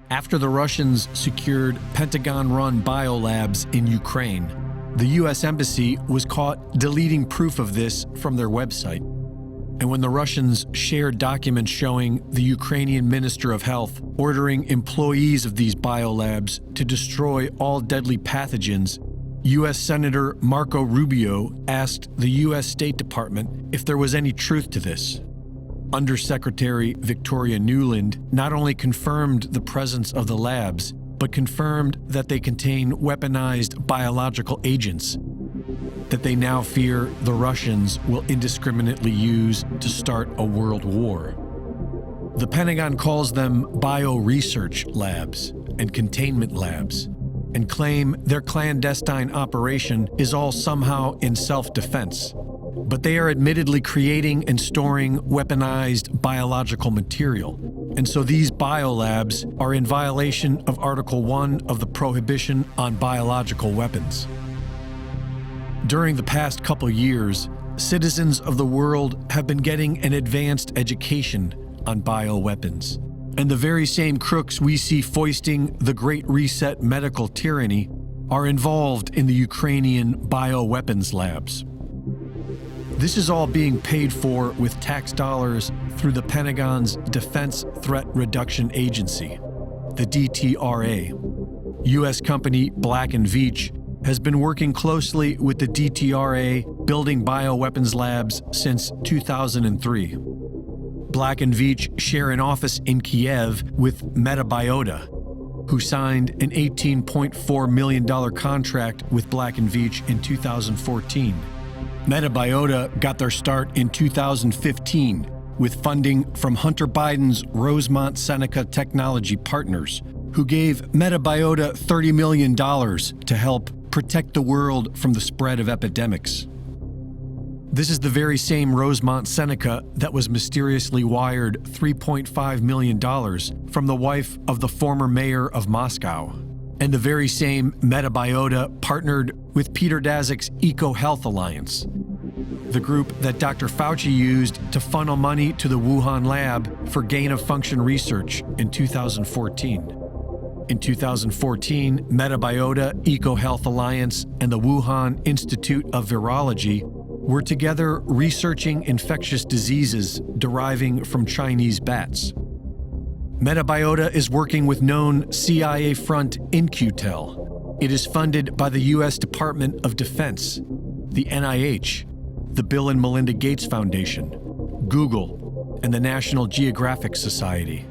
After the Russians secured Pentagon-run biolabs in Ukraine, the U.S. Embassy was caught deleting proof of this from their website. And when the Russians shared documents showing the Ukrainian Minister of Health ordering employees of these biolabs to destroy all deadly pathogens, U.S. Senator Marco Rubio asked the U.S. State Department if there was any truth to this. Undersecretary Victoria Nuland not only confirmed the presence of the labs, but confirmed that they contain weaponized biological agents that they now fear the Russians will indiscriminately use to start a world war. The Pentagon calls them bio-research labs and containment labs, and claim their clandestine operation is all somehow in self-defense. But they are admittedly creating and storing weaponized biological material. And so these biolabs are in violation of Article 1 of the Prohibition on Biological Weapons. During the past couple years, citizens of the world have been getting an advanced education on bioweapons. And the very same crooks we see foisting the Great Reset medical tyranny are involved in the Ukrainian bioweapons labs. This is all being paid for with tax dollars through the Pentagon's Defense Threat Reduction Agency, the DTRA. U.S. company Black & Veatch has been working closely with the DTRA building bioweapons labs since 2003. Black & Veatch share an office in Kiev with Metabiota, who signed an $18.4 million contract with Black & Veatch in 2014. Metabiota got their start in 2015 with funding from Hunter Biden's Rosemont Seneca Technology Partners, who gave Metabiota $30 million to help protect the world from the spread of epidemics. This is the very same Rosemont Seneca that was mysteriously wired $3.5 million from the wife of the former mayor of Moscow. And the very same Metabiota partnered with Peter Daszak's EcoHealth Alliance, the group that Dr. Fauci used to funnel money to the Wuhan lab for gain-of-function research in 2014. In 2014, Metabiota, EcoHealth Alliance, and the Wuhan Institute of Virology were together researching infectious diseases deriving from Chinese bats. Metabiota is working with known CIA front In-Q-Tel. It is funded by the U.S. Department of Defense, the NIH, the Bill and Melinda Gates Foundation, Google, and the National Geographic Society.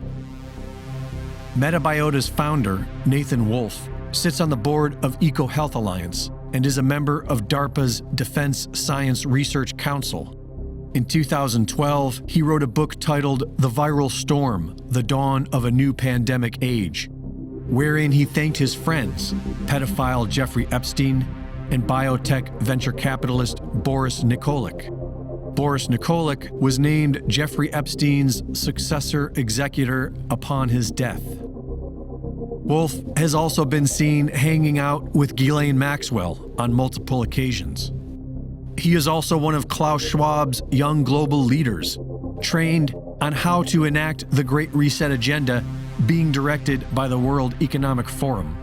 Metabiota's founder, Nathan Wolfe, sits on the board of EcoHealth Alliance and is a member of DARPA's Defense Science Research Council. In 2012, he wrote a book titled The Viral Storm: The Dawn of a New Pandemic Age, wherein he thanked his friends, pedophile Jeffrey Epstein and biotech venture capitalist Boris Nikolic. Boris Nikolic was named Jeffrey Epstein's successor executor upon his death. Wolfe has also been seen hanging out with Ghislaine Maxwell on multiple occasions. He is also one of Klaus Schwab's young global leaders, trained on how to enact the Great Reset agenda being directed by the World Economic Forum.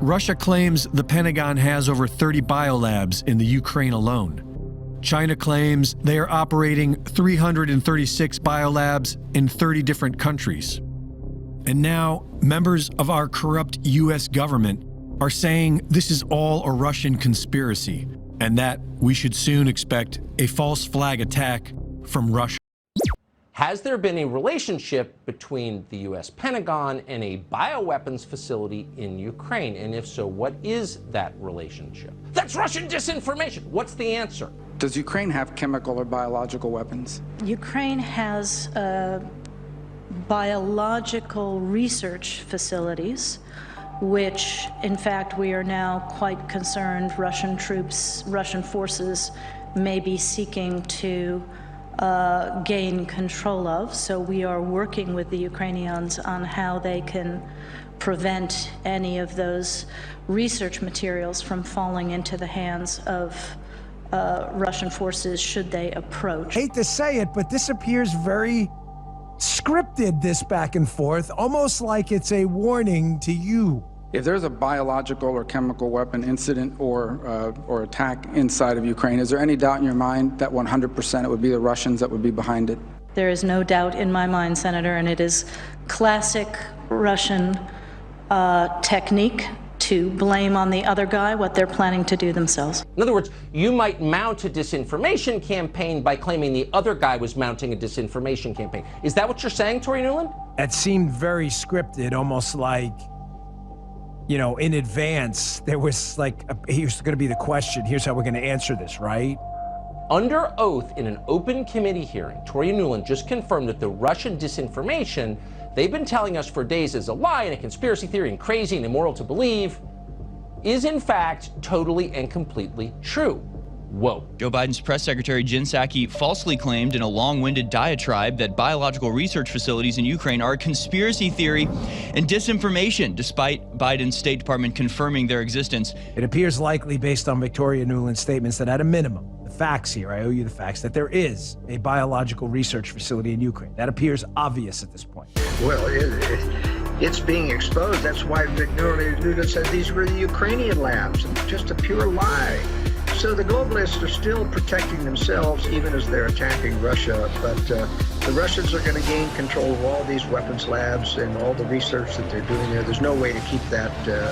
Russia claims the Pentagon has over 30 biolabs in the Ukraine alone. China claims they are operating 336 biolabs in 30 different countries. And now, members of our corrupt U.S. government are saying this is all a Russian conspiracy, and that we should soon expect a false flag attack from Russia. Has there been a relationship between the U.S. Pentagon and a bioweapons facility in Ukraine? And if so, what is that relationship? That's Russian disinformation. What's the answer? Does Ukraine have chemical or biological weapons? Ukraine has biological research facilities, which, in fact, we are now quite concerned Russian troops, Russian forces may be seeking to gain control of. So we are working with the Ukrainians on how they can prevent any of those research materials from falling into the hands of Russian forces should they approach. I hate to say it, but this appears very scripted, this back and forth, almost like it's a warning to you. If there's a biological or chemical weapon incident or attack inside of Ukraine, is there any doubt in your mind that 100% it would be the Russians that would be behind it? There is no doubt in my mind, Senator, and it is classic Russian technique to blame on the other guy what they're planning to do themselves. In other words, you might mount a disinformation campaign by claiming the other guy was mounting a disinformation campaign. Is that what you're saying, Tori Newland? It seemed very scripted, almost like, you know, in advance, there was like, here's going to be the question, here's how we're going to answer this, right? Under oath in an open committee hearing, Tori Newland just confirmed that the Russian disinformation they've been telling us for days is a lie and a conspiracy theory and crazy and immoral to believe is in fact totally and completely true. Whoa. Joe Biden's press secretary Jen Psaki falsely claimed in a long-winded diatribe that biological research facilities in Ukraine are a conspiracy theory and disinformation, despite Biden's State Department confirming their existence. It appears likely, based on Victoria Nuland's statements, that at a minimum, the facts here, I owe you the facts, that there is a biological research facility in Ukraine. That appears obvious at this point. Well, it's being exposed. That's why Victoria Nuland said these were the Ukrainian labs. Just a pure lie. So the globalists are still protecting themselves even as they're attacking Russia, but the Russians are going to gain control of all these weapons labs and all the research that they're doing there. There's no way to keep that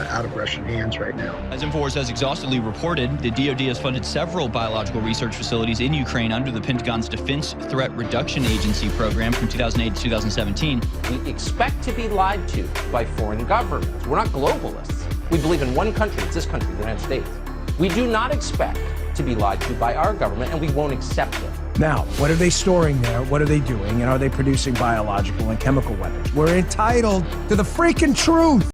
out of Russian hands right now. As InfoWars has exhaustively reported, the DoD has funded several biological research facilities in Ukraine under the Pentagon's Defense Threat Reduction Agency program from 2008 to 2017. We expect to be lied to by foreign governments. We're not globalists. We believe in one country. It's this country, the United States. We do not expect to be lied to by our government, and we won't accept it. Now, what are they storing there? What are they doing? And are they producing biological and chemical weapons? We're entitled to the freaking truth.